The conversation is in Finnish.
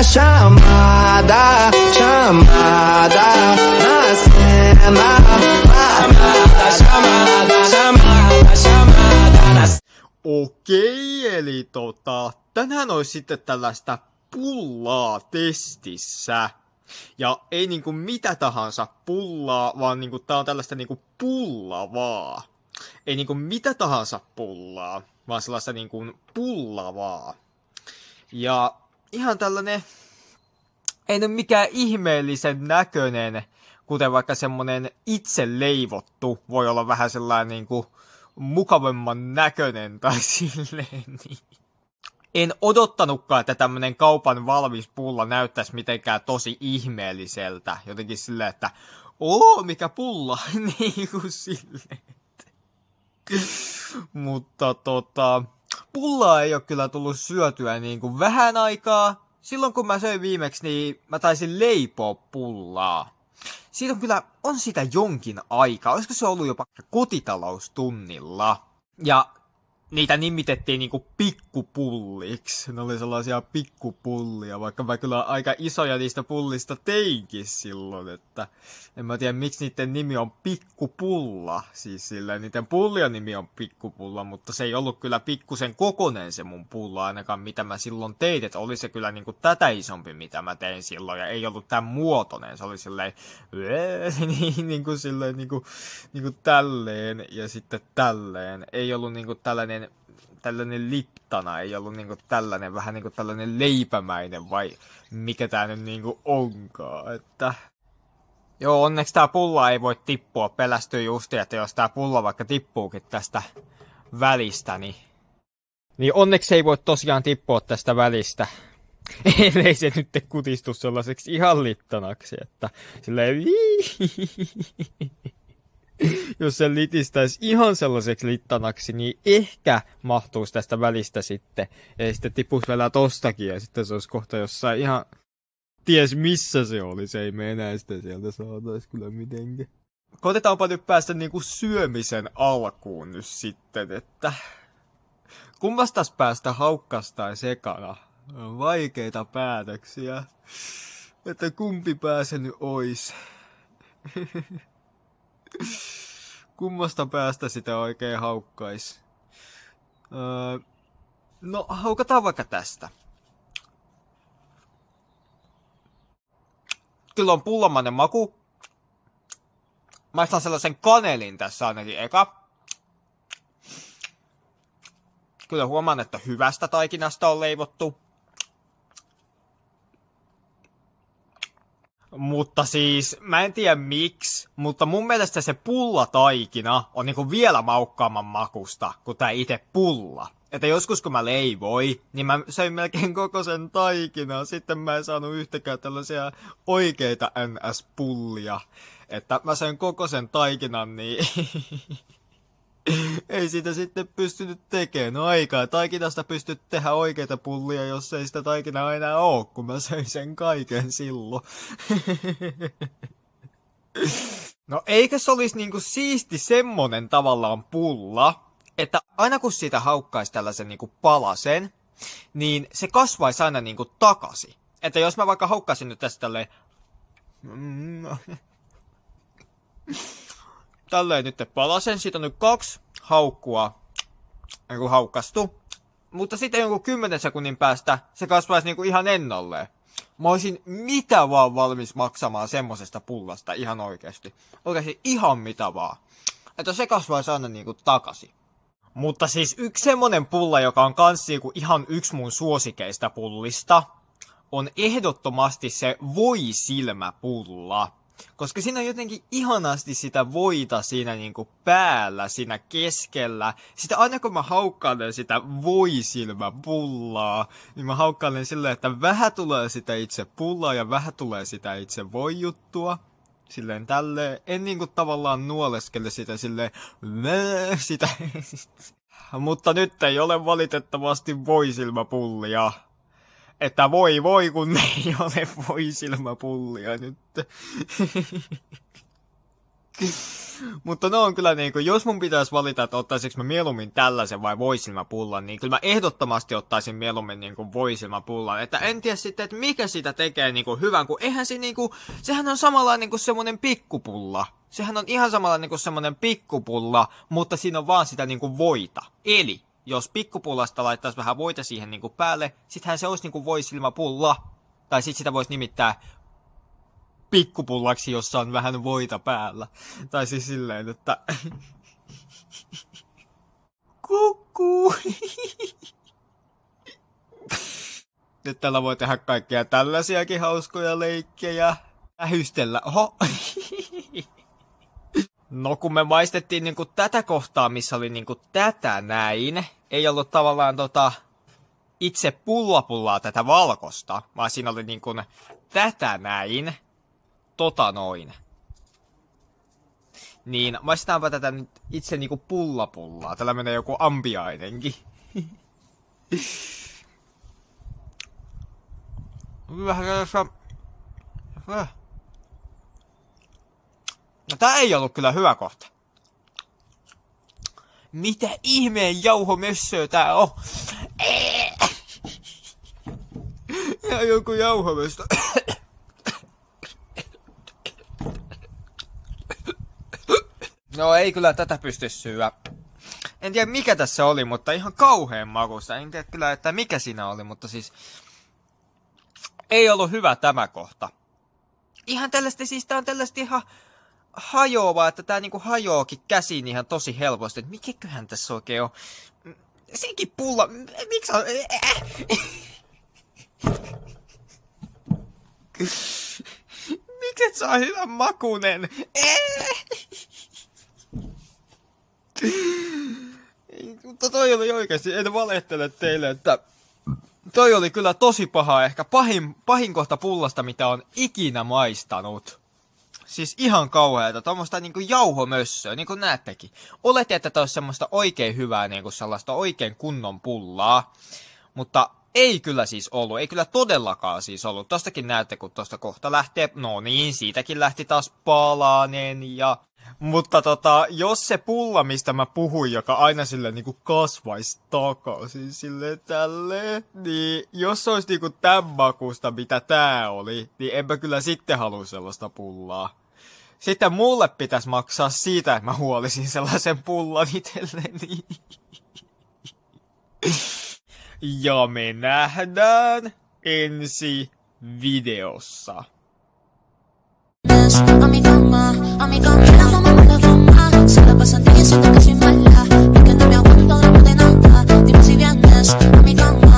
chamada, chamada, na cena. Okei, eli tänään olisi sitten tällaista pullaa testissä. Ja ei niinku mitä tahansa pullaa, vaan niinku tää on tällaista niinku pullavaa. Ei niinku mitä tahansa pullaa, vaan sellaista niinku pullavaa. Ja ihan tällainen, ei nyt mikään ihmeellisen näköinen, kuten vaikka semmonen itse leivottu, voi olla vähän sellainen niinku mukavemman näköinen tai silleen niin. En odottanutkaan, että tämmönen kaupan valmis pulla näyttäisi mitenkään tosi ihmeelliseltä. Jotenkin silleen, että mikä pulla, niin kuin silleen. Mutta pullaa ei ole kyllä tullut syötyä niin kuin vähän aikaa. Silloin kun mä söin viimeksi, niin mä taisin leipoa pullaa. Siitä on sitä jonkin aikaa. Olisiko se ollut jopa kotitaloustunnilla? Ja niitä nimitettiin niinku pikkupulliksi. Ne oli sellaisia pikkupullia, vaikka mä kyllä aika isoja niistä pullista teinkin silloin, että en mä tiedä miksi niiden nimi on pikkupulla. Siis silleen niiden pullien nimi on pikkupulla, mutta se ei ollut kyllä pikkusen kokonen se mun pulla ainakaan mitä mä silloin tein, että oli se kyllä niinku tätä isompi mitä mä tein silloin ja ei ollut tämän muotoinen, se oli silleen niinku silleen niinku tälleen ja sitten tälleen, ei ollut niinku tällainen littana, ei ollut niinku tällainen, vähän niinku tällainen leipämäinen vai mikä tää nyt niinku onkaan, että joo, onneksi tää pulla ei voi tippua, pelästyy justi, että jos tää pulla vaikka tippuukin tästä välistä, niin onneksi ei voi tosiaan tippua tästä välistä. Ellei se nyt kutistu sellaiseksi ihan littanaksi, että silleen jos se litistäisi ihan sellaiseksi littanaksi, niin ehkä mahtuisi tästä välistä sitten. Ja sitten tippuisi vielä tostakin ja sitten se olisi kohta jossain ihan ties missä se oli. Se ei me enää sitä sieltä saataisi kyllä mitenkään. Koitetaanpa nyt päästä niinku syömisen alkuun nyt sitten, että kummastas päästä haukkastain sekana? On vaikeita päätöksiä. Että kumpi pääse nyt ois? Kummasta päästä sitä oikein haukkais? No, haukataan vaikka tästä. Kyllä on pullamainen maku. Maistan sellaisen kanelin tässä ainakin eka. Kyllä huomaan, että hyvästä taikinasta on leivottu. Mutta siis, mä en tiedä miksi, mutta mun mielestä se pullataikina on niinku vielä maukkaamman makusta kuin tää itse pulla. Että joskus kun mä leivoin, niin mä söin melkein koko sen taikinaa. Sitten mä en saanut yhtäkään tällaisia oikeita NS-pullia. Että mä söin koko sen taikinan, niin ei sitä sitten pystynyt tekemään. No aikaa, taikinasta pystyt tehdä oikeita pullia, jos ei sitä taikinaa enää oo, kun mä söin sen kaiken silloin. No eikö se olisi niinku siisti semmonen tavallaan pulla, että aina kun siitä haukkaisi tällaisen niinku palasen, niin se kasvaisi aina niinku takaisin. Että jos mä vaikka haukkaisin nyt tästä tälleen nyt palasen, siitä on nyt 2 haukkua niinku haukkastu. Mutta sitten joku 10 sekunnin päästä se kasvaisi niinku ihan ennalleen. Mä olisin mitä vaan valmis maksamaan semmosesta pullasta ihan oikeesti. Oikeesti ihan mitä vaan. Että se kasvaisi aina niinku takaisin. Mutta siis yksi semmonen pulla, joka on kans niinku ihan yksi mun suosikeista pullista, on ehdottomasti se voisilmäpulla. Koska siinä on jotenkin ihanasti sitä voita siinä niinku päällä, siinä keskellä. Sitä aina kun mä haukkailen sitä voisilmäpullaa, niin mä haukkailen silleen, että vähän tulee sitä itse pullaa ja vähän tulee sitä itse voijuttua. Silleen tälleen, en niinku tavallaan nuoleskele sitä silleen, sitä. Mutta nyt ei ole valitettavasti voisilmäpullia. Että voi kun ei ole voisilmäpullia nyt. Mutta no on kyllä niinku, jos mun pitäisi valita, että ottaisinko mä mieluummin tällaisen vai voisilmäpullan, niin kyllä mä ehdottomasti ottaisin mieluummin niinku voisilmäpullan. Että en tiedä sitten, että mikä siitä tekee niinku hyvän, kun eihän se niinku, sehän on samalla niinku semmonen pikkupulla. Sehän on ihan samalla niinku semmonen pikkupulla, mutta siinä on vaan sitä niinku voita. Eli, jos pikkupullasta laittaisi vähän voita siihen niinku päälle, sittenhän se olisi niinku voisilmäpulla. Tai sit sitä voisi nimittää pikkupullaksi, jossa on vähän voita päällä. Tai siis silleen, että... Kukkuu! Nyt täällä voi tehdä kaikkia tällaisiakin hauskoja leikkejä. Ähystellä. Oho! No kun me maistettiin niinku tätä kohtaa, missä oli niinku tätä näin. Ei ollut tavallaan itse pullaa tätä valkosta, vaan siinä oli niinku tätä näin. Noin. Niin, maistetaanpa tätä nyt itse niinku pullaa. Tällä menee joku ambiainenkin. No tää ei ollut kyllä hyvä kohta. Mitä ihmeen jauhomössöä tää on? Ja joku jauhomössö. No ei kyllä tätä pysty syödä. En tiedä mikä tässä oli, mutta ihan kauheen makusta. En tiedä kyllä, että mikä siinä oli, mutta siis... Ei ollut hyvä tämä kohta. Ihan tällaista, siis tää on tällaista ihan hajoavaa, että tää niinku hajoakin käsiin ihan tosi helposti. Et mikäköhän tässä oikein on? Senkin pulla... Miksi on... Miksi et saa hyvän makunen? Mutta toi oli oikeesti, en valehtele teille, että toi oli kyllä tosi paha, ehkä pahin kohta pullasta, mitä on ikinä maistanut. Siis ihan kauheeta, tommoista niinku jauhomössöä, niinku näettekin. Oletin, että tää olisi semmoista oikein hyvää, niinku sellaista oikein kunnon pullaa. Mutta ei kyllä siis ollut, ei kyllä todellakaan siis ollut. Tostakin näette, kun tosta kohta lähtee, no niin, siitäkin lähti taas palanen ja... Mutta jos se pulla, mistä mä puhuin, joka aina silleen niinku kasvaisi takaisin silleen tälleen, niin jos se olisi niinku tämän makusta, mitä tää oli, niin enpä kyllä sitten halua sellaista pullaa. Sitten mulle pitäisi maksaa siitä, että mä huolisin sellaisen pullan itselleni. Ja me nähdään ensi videossa. A mi cama, la fama me la fama. Se la pasan diciendo que soy mala, porque no me aguanto de nada. Dime si vienes a mi cama.